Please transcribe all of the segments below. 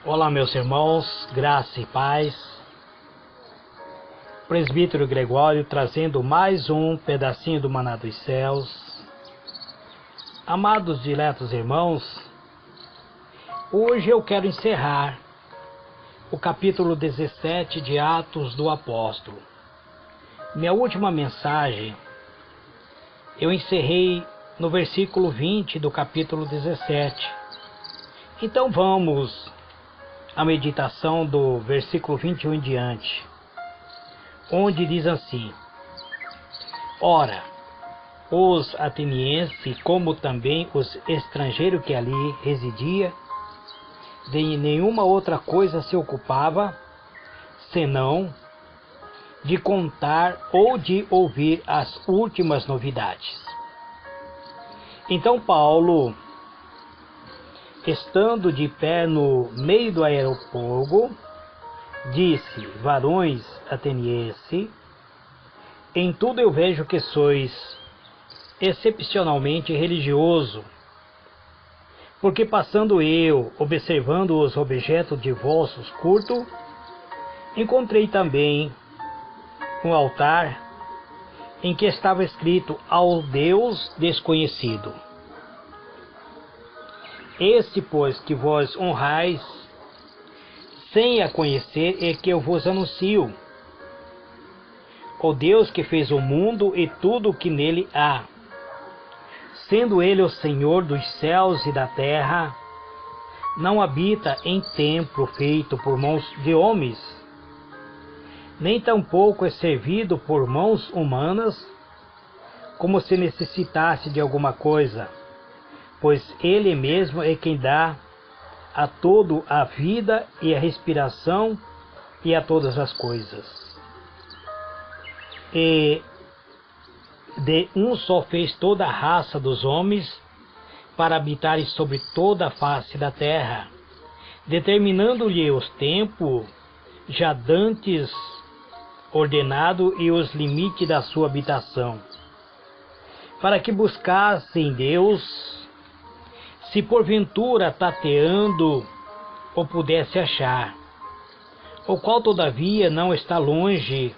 Olá, meus irmãos, graça e paz. Presbítero Gregório trazendo mais um pedacinho do Maná dos Céus. Amados diletos irmãos, hoje eu quero encerrar o capítulo 17 de Atos do Apóstolo. Minha última mensagem eu encerrei no versículo 20 do capítulo 17. Então vamos à meditação do versículo 21 em diante, onde diz assim: Ora, os atenienses, como também os estrangeiros que ali residia, de nenhuma outra coisa se ocupava, senão de contar ou de ouvir as últimas novidades. Então Paulo, estando de pé no meio do aerópago, disse: Varões atenienses, em tudo eu vejo que sois excepcionalmente religioso, porque passando eu, observando os objetos de vossos cultos, encontrei também um altar em que estava escrito: ao Deus desconhecido. Este, pois, que vós honrais, sem a conhecer, é que eu vos anuncio: o Deus que fez o mundo e tudo o que nele há, sendo ele o Senhor dos céus e da terra, não habita em templo feito por mãos de homens, nem tampouco é servido por mãos humanas, como se necessitasse de alguma coisa, pois ele mesmo é quem dá a todo a vida e a respiração e a todas as coisas. E de um só fez toda a raça dos homens para habitarem sobre toda a face da terra, determinando-lhe os tempos já dantes ordenado e os limites da sua habitação, para que buscassem Deus, se porventura tateando o pudesse achar, o qual todavia não está longe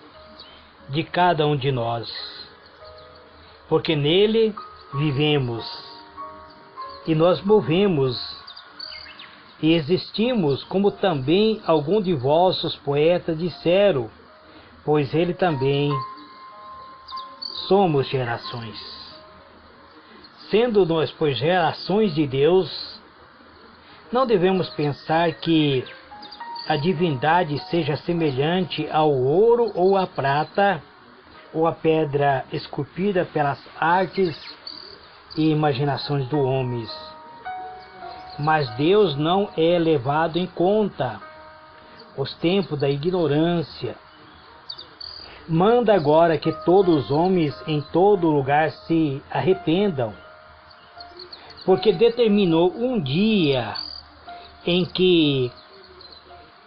de cada um de nós, porque nele vivemos e nós movemos e existimos, como também algum de vossos poetas disseram, pois ele também somos gerações. Sendo nós, pois, gerações de Deus, não devemos pensar que a divindade seja semelhante ao ouro ou à prata, ou à pedra esculpida pelas artes e imaginações do homem. Mas Deus não é levado em conta os tempos da ignorância. Manda agora que todos os homens em todo lugar se arrependam, porque determinou um dia em que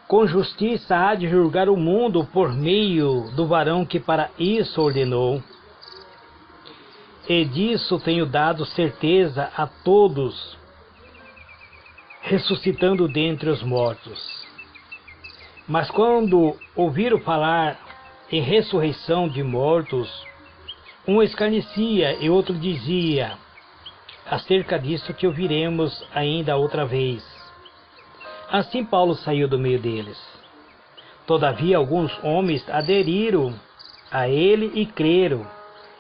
com justiça há de julgar o mundo por meio do varão que para isso ordenou. E disso tenho dado certeza a todos, ressuscitando dentre os mortos. Mas quando ouviram falar em ressurreição de mortos, um escarnecia e outro dizia: acerca disso te ouviremos ainda outra vez. Assim Paulo saiu do meio deles. Todavia alguns homens aderiram a ele e creram,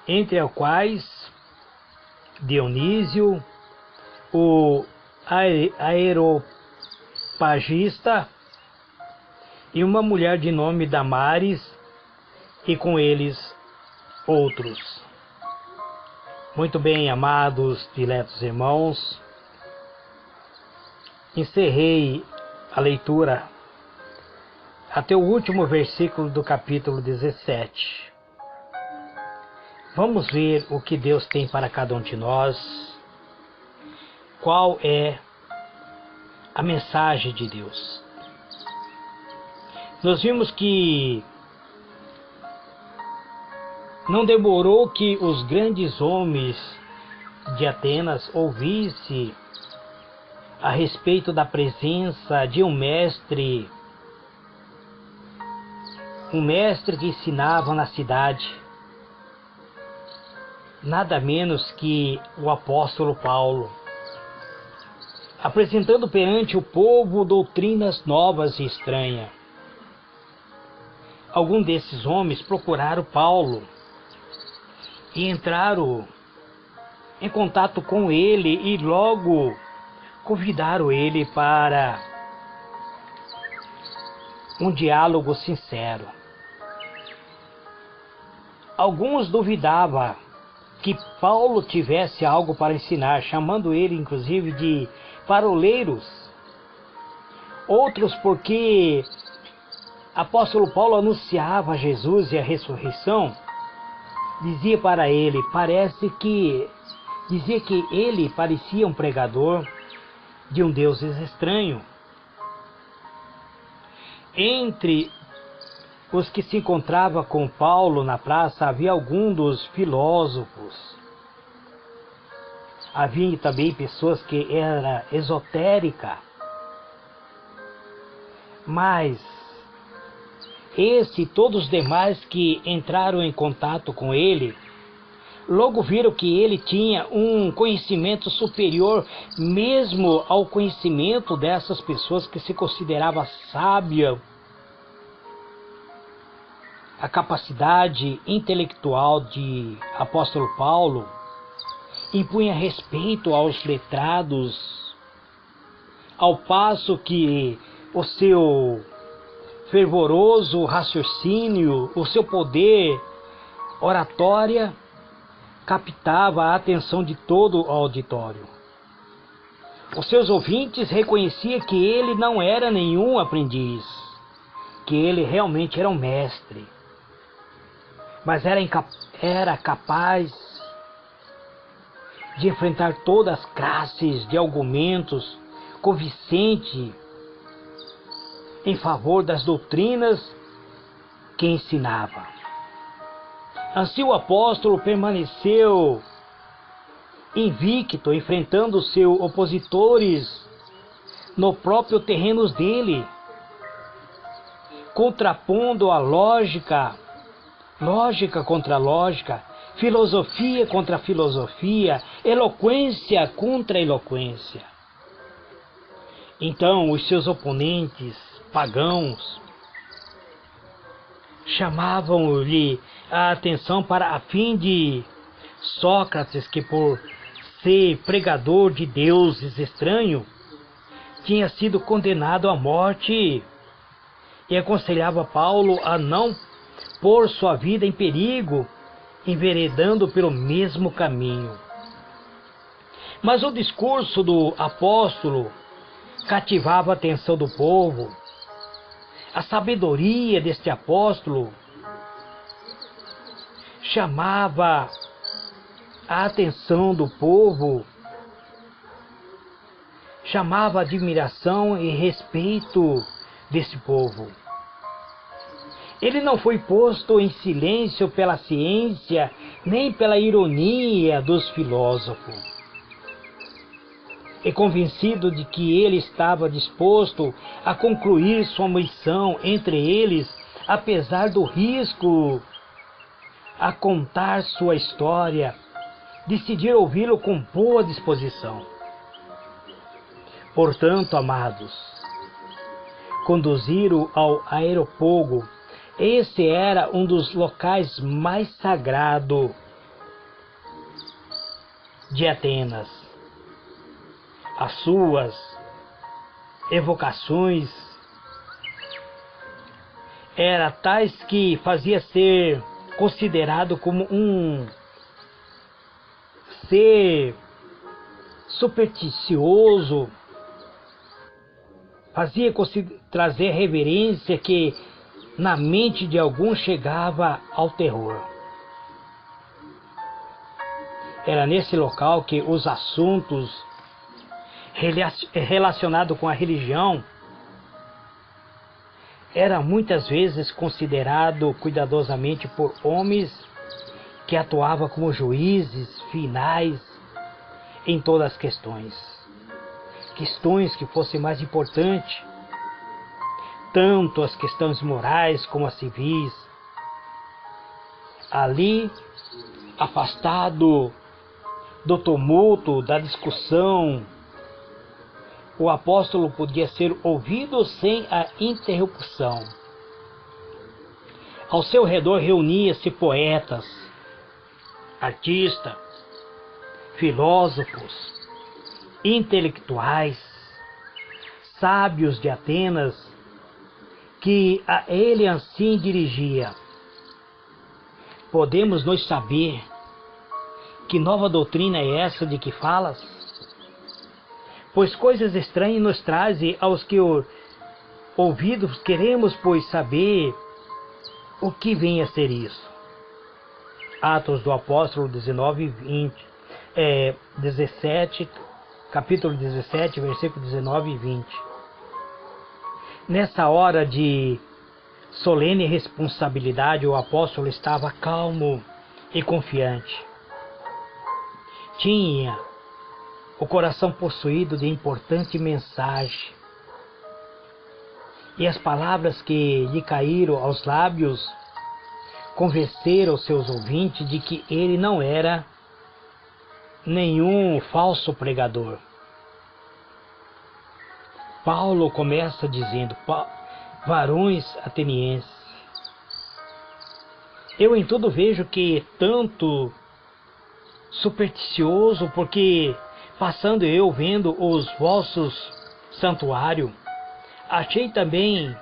entre os quais Dionísio, o aeropagista, e uma mulher de nome Damares, e com eles outros. Muito bem, amados, diletos irmãos, encerrei a leitura até o último versículo do capítulo 17. Vamos ver o que Deus tem para cada um de nós, qual é a mensagem de Deus. Nós vimos que não demorou que os grandes homens de Atenas ouvissem a respeito da presença de um mestre que ensinava na cidade, nada menos que o apóstolo Paulo, apresentando perante o povo doutrinas novas e estranhas. Alguns desses homens procuraram Paulo e entraram em contato com ele e logo convidaram ele para um diálogo sincero. Alguns duvidavam que Paulo tivesse algo para ensinar, chamando ele inclusive de paroleiros. Outros porque apóstolo Paulo anunciava Jesus e a ressurreição, dizia que ele parecia um pregador de um Deus estranho. Entre os que se encontravam com Paulo na praça havia alguns dos filósofos. Havia também pessoas que eram esotéricas. Mas esse e todos os demais que entraram em contato com ele, logo viram que ele tinha um conhecimento superior mesmo ao conhecimento dessas pessoas que se consideravam sábias. A capacidade intelectual de apóstolo Paulo impunha respeito aos letrados, ao passo que o seu fervoroso raciocínio, o seu poder oratória captava a atenção de todo o auditório. Os seus ouvintes reconheciam que ele não era nenhum aprendiz, que ele realmente era um mestre, mas era capaz de enfrentar todas as classes de argumentos convincentes em favor das doutrinas que ensinava. Assim o apóstolo permaneceu invicto, enfrentando seus opositores no próprio terreno dele, contrapondo a lógica contra lógica, filosofia contra filosofia, eloquência contra eloquência. Então os seus oponentes pagãos chamavam-lhe a atenção para a fim de Sócrates, que por ser pregador de deuses estranhos, tinha sido condenado à morte, e aconselhava Paulo a não pôr sua vida em perigo, enveredando pelo mesmo caminho. Mas o discurso do apóstolo cativava a atenção do povo. A sabedoria deste apóstolo chamava a atenção do povo, chamava a admiração e respeito desse povo. Ele não foi posto em silêncio pela ciência, nem pela ironia dos filósofos. E convencido de que ele estava disposto a concluir sua missão entre eles, apesar do risco, a contar sua história, decidiram ouvi-lo com boa disposição. Portanto, amados, conduziram ao Areópago. Esse era um dos locais mais sagrados de Atenas. As suas evocações eram tais que fazia ser considerado como um ser supersticioso, fazia trazer reverência que na mente de alguns chegava ao terror. Era nesse local que os assuntos relacionados com a religião era muitas vezes considerado cuidadosamente por homens que atuavam como juízes finais em todas as questões, questões que fossem mais importantes, tanto as questões morais como as civis. Ali, afastado do tumulto, da discussão, o apóstolo podia ser ouvido sem a interrupção. Ao seu redor reunia-se poetas, artistas, filósofos, intelectuais, sábios de Atenas, que a ele assim dirigia: podemos nós saber que nova doutrina é essa de que falas? Pois coisas estranhas nos trazem aos que ouvidos, queremos, pois, saber o que vem a ser isso. Atos do Apóstolo 17, capítulo 17, versículo 19 e 20. Nessa hora de solene responsabilidade, o apóstolo estava calmo e confiante. Tinha o coração possuído de importante mensagem. E as palavras que lhe caíram aos lábios convenceram seus ouvintes de que ele não era nenhum falso pregador. Paulo começa dizendo: varões atenienses, eu em tudo vejo que tanto supersticioso, porque passando eu vendo os vossos santuários, achei também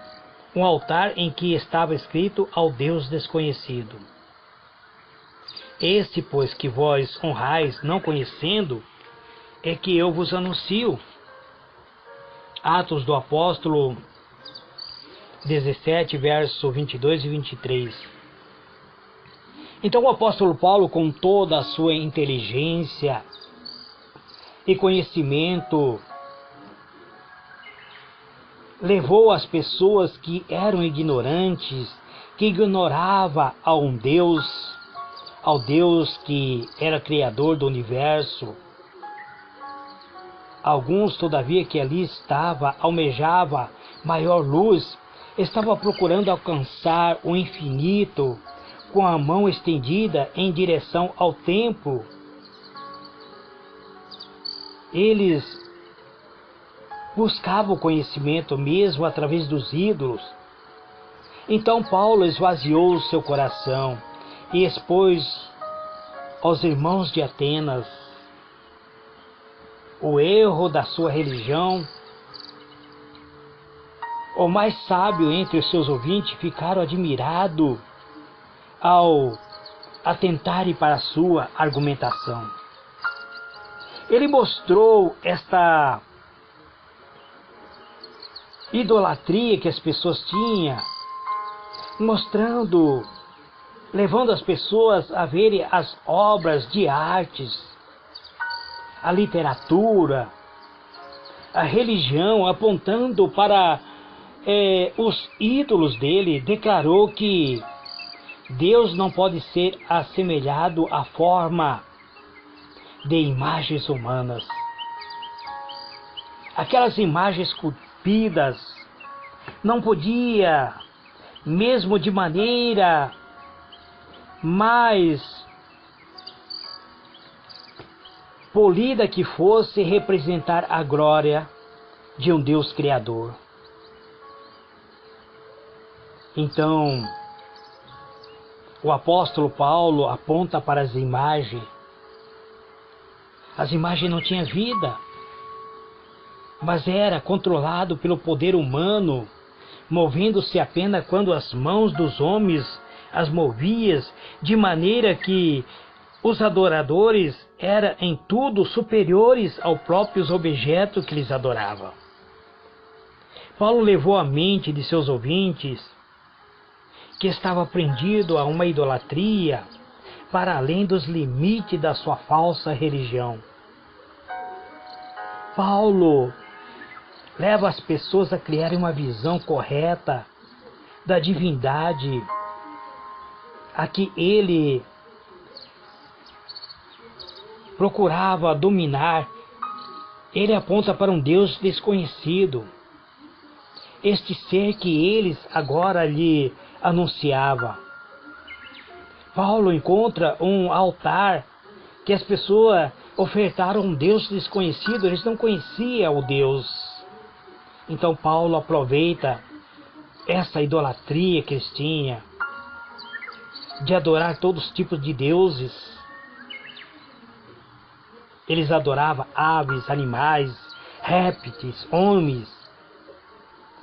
um altar em que estava escrito ao Deus desconhecido. Esse, pois, que vós honrais, não conhecendo, é que eu vos anuncio. Atos do Apóstolo 17, verso 22 e 23. Então o apóstolo Paulo, com toda a sua inteligência e conhecimento, levou as pessoas que eram ignorantes, que ignoravam ao Deus que era criador do universo. Alguns, todavia, que ali almejava maior luz, estava procurando alcançar o infinito com a mão estendida em direção ao templo. Eles buscavam o conhecimento mesmo através dos ídolos. Então Paulo esvaziou o seu coração e expôs aos irmãos de Atenas o erro da sua religião. O mais sábio entre os seus ouvintes ficaram admirados ao atentarem para a sua argumentação. Ele mostrou esta idolatria que as pessoas tinham, levando as pessoas a verem as obras de artes, a literatura, a religião, apontando para os ídolos dele. Declarou que Deus não pode ser assemelhado à forma de imagens humanas. Aquelas imagens esculpidas não podia, mesmo de maneira mais polida que fosse, representar a glória de um Deus Criador. Então, o apóstolo Paulo aponta para as imagens. As imagens não tinham vida, mas era controlado pelo poder humano, movendo-se apenas quando as mãos dos homens as moviam, de maneira que os adoradores eram em tudo superiores aos próprios objetos que lhes adoravam. Paulo levou a mente de seus ouvintes, que estava prendido a uma idolatria, para além dos limites da sua falsa religião. Paulo leva as pessoas a criarem uma visão correta da divindade a que ele procurava dominar Ele aponta para um Deus desconhecido, este ser que eles agora lhe anunciava. Paulo encontra um altar que as pessoas ofertaram a um Deus desconhecido, eles não conheciam o Deus. Então Paulo aproveita essa idolatria que eles tinham, de adorar todos os tipos de deuses. Eles adoravam aves, animais, répteis, homens.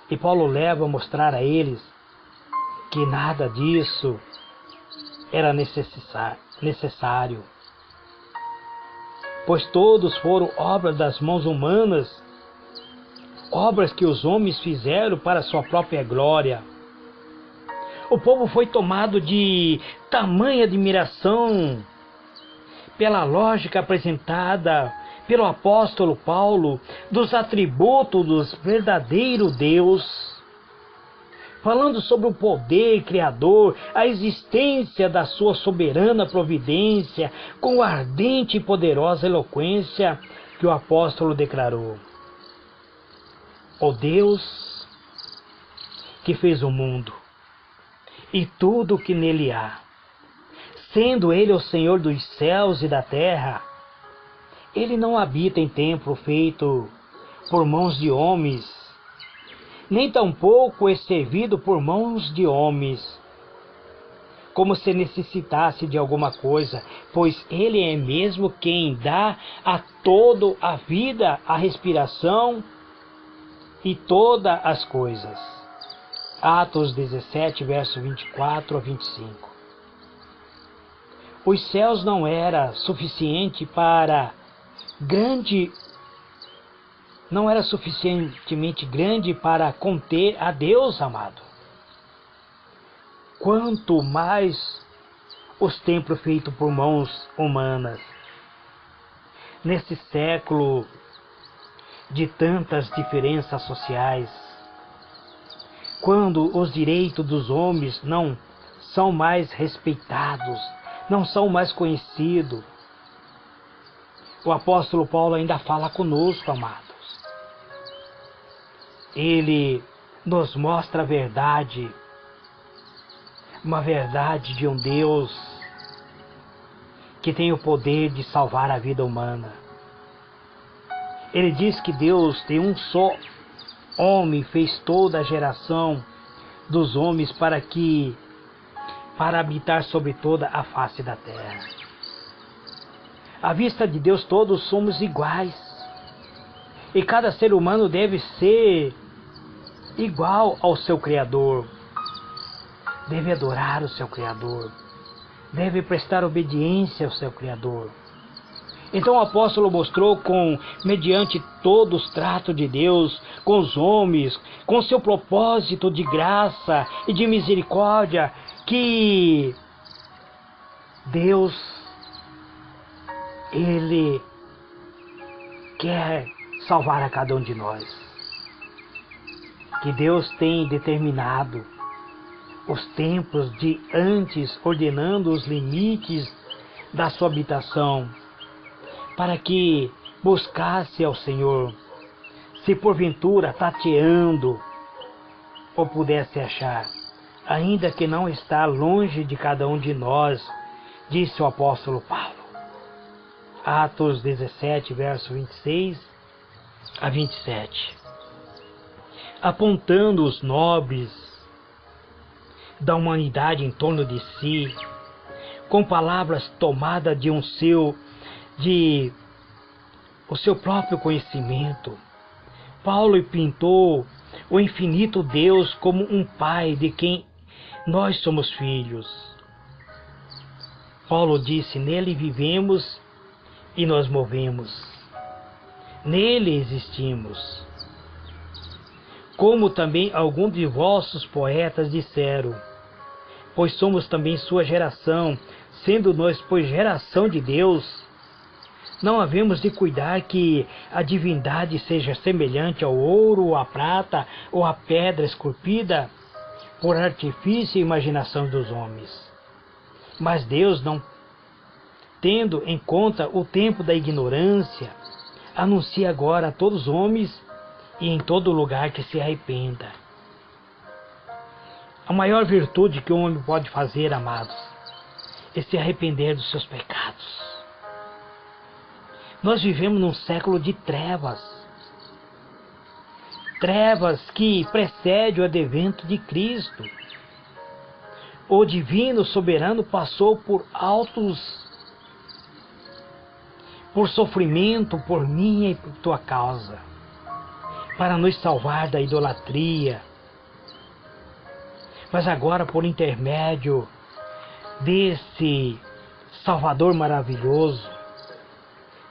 E Paulo leva a mostrar a eles que nada disso era necessário, pois todos foram obras das mãos humanas, obras que os homens fizeram para sua própria glória. O povo foi tomado de tamanha admiração pela lógica apresentada pelo apóstolo Paulo dos atributos do verdadeiro Deus, falando sobre o poder criador, a existência da sua soberana providência, com ardente e poderosa eloquência que o apóstolo declarou: o Deus que fez o mundo e tudo o que nele há, sendo Ele o Senhor dos céus e da terra, Ele não habita em templo feito por mãos de homens, nem tampouco é servido por mãos de homens, como se necessitasse de alguma coisa, pois Ele é mesmo quem dá a todo a vida, a respiração e todas as coisas. Atos 17, verso 24 a 25. Os céus não era suficiente não era suficientemente grande para conter a Deus amado. Quanto mais os templos feitos por mãos humanas. Nesse século de tantas diferenças sociais, quando os direitos dos homens não são mais respeitados, não são mais conhecidos, o apóstolo Paulo ainda fala conosco, amados. Ele nos mostra a verdade, uma verdade de um Deus que tem o poder de salvar a vida humana. Ele diz que Deus tem um só homem, fez toda a geração dos homens para habitar sobre toda a face da terra. À vista de Deus todos somos iguais, e cada ser humano deve ser igual ao seu Criador, deve adorar o seu Criador, deve prestar obediência ao seu Criador. Então o apóstolo mostrou mediante todos os tratos de Deus com os homens, com seu propósito de graça e de misericórdia, que Deus, Ele quer salvar a cada um de nós. Que Deus tem determinado os tempos de antes, ordenando os limites da sua habitação, para que buscasse ao Senhor, se porventura tateando ou pudesse achar, ainda que não está longe de cada um de nós, disse o apóstolo Paulo. Atos 17, verso 26 a 27. Apontando os nobres da humanidade em torno de si, com palavras tomadas de o seu próprio conhecimento, Paulo pintou o infinito Deus como um Pai de quem nós somos filhos. Paulo disse: nele vivemos e nos movemos, nele existimos. Como também alguns de vossos poetas disseram, pois somos também sua geração, sendo nós, pois, geração de Deus, não havemos de cuidar que a divindade seja semelhante ao ouro, ou à prata, ou à pedra esculpida por artifício e imaginação dos homens. Mas Deus, não tendo em conta o tempo da ignorância, Anuncie agora a todos os homens e em todo lugar que se arrependa. A maior virtude que o homem pode fazer, amados, é se arrepender dos seus pecados. Nós vivemos num século de trevas. Trevas que precede o advento de Cristo. O divino soberano passou por sofrimento por minha e por tua causa, para nos salvar da idolatria. Mas agora, por intermédio desse Salvador maravilhoso,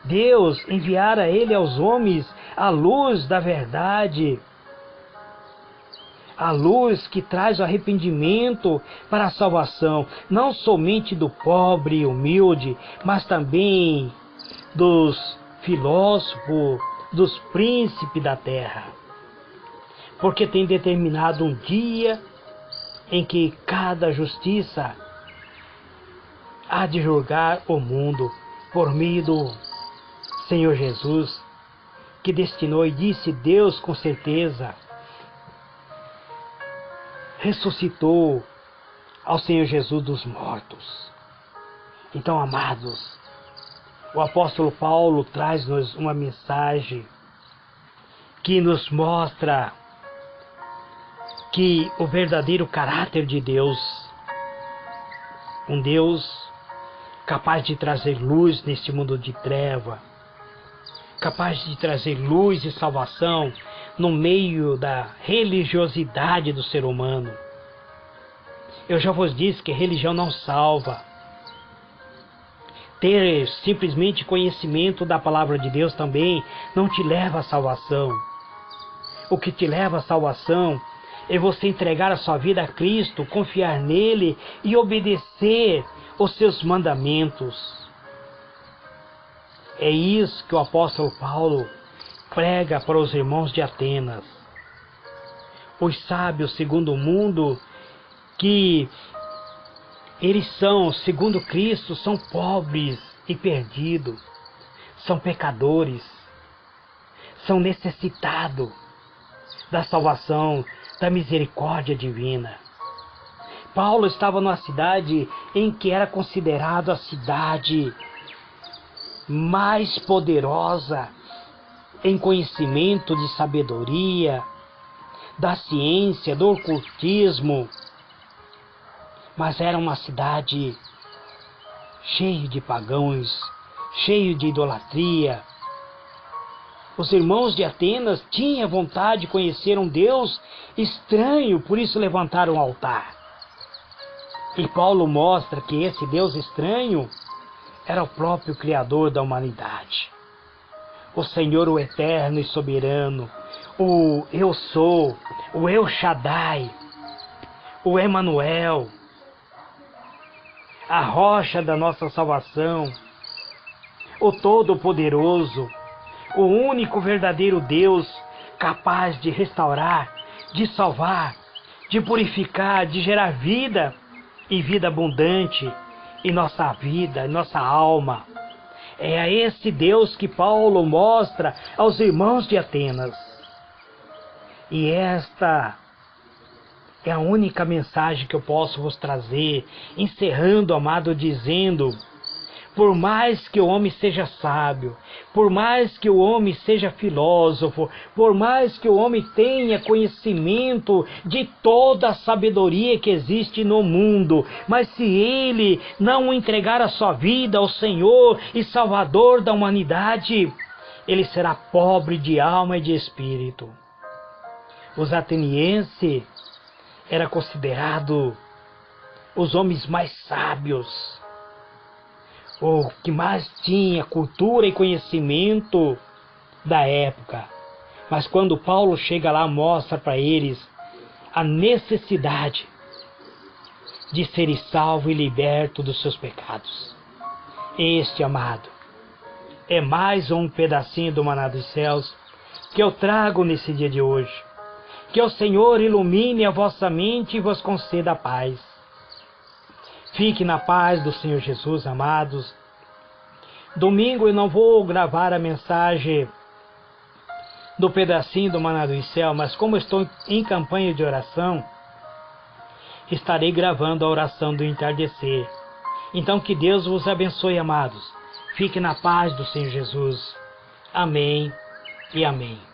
Deus enviara Ele aos homens a luz da verdade, a luz que traz o arrependimento para a salvação, não somente do pobre e humilde, mas também dos filósofos, dos príncipes da terra. Porque tem determinado um dia em que cada justiça há de julgar o mundo por meio do Senhor Jesus, que destinou, e disse Deus com certeza, ressuscitou ao Senhor Jesus dos mortos. Então, amados, o apóstolo Paulo traz-nos uma mensagem que nos mostra que o verdadeiro caráter de Deus, um Deus capaz de trazer luz neste mundo de treva, capaz de trazer luz e salvação no meio da religiosidade do ser humano. Eu já vos disse que religião não salva. Ter simplesmente conhecimento da palavra de Deus também não te leva à salvação. O que te leva à salvação é você entregar a sua vida a Cristo, confiar nele e obedecer os seus mandamentos. É isso que o apóstolo Paulo prega para os irmãos de Atenas. Os sábios segundo o mundo, que eles são, segundo Cristo, são pobres e perdidos, são pecadores, são necessitados da salvação, da misericórdia divina. Paulo estava numa cidade em que era considerada a cidade mais poderosa em conhecimento de sabedoria, da ciência, do ocultismo, mas era uma cidade cheia de pagãos, cheia de idolatria. Os irmãos de Atenas tinham vontade de conhecer um Deus estranho, por isso levantaram um altar. E Paulo mostra que esse Deus estranho era o próprio Criador da humanidade. O Senhor, o Eterno e Soberano, o Eu Sou, o El Shaddai, o Emanuel, a rocha da nossa salvação, o Todo-Poderoso, o único verdadeiro Deus capaz de restaurar, de salvar, de purificar, de gerar vida e vida abundante em nossa vida, em nossa alma. É a esse Deus que Paulo mostra aos irmãos de Atenas. E esta é a única mensagem que eu posso vos trazer, encerrando, amado, dizendo: por mais que o homem seja sábio, por mais que o homem seja filósofo, por mais que o homem tenha conhecimento de toda a sabedoria que existe no mundo, mas se ele não entregar a sua vida ao Senhor e Salvador da humanidade, ele será pobre de alma e de espírito. Os atenienses eram considerados os homens mais sábios, o que mais tinha cultura e conhecimento da época. Mas quando Paulo chega lá, mostra para eles a necessidade de serem salvos e libertos dos seus pecados. Este, amado, é mais um pedacinho do maná dos céus que eu trago nesse dia de hoje. Que o Senhor ilumine a vossa mente e vos conceda a paz. Fique na paz do Senhor Jesus, amados. Domingo eu não vou gravar a mensagem do pedacinho do Maná do Céu, mas como estou em campanha de oração, estarei gravando a oração do entardecer. Então que Deus vos abençoe, amados. Fique na paz do Senhor Jesus. Amém e amém.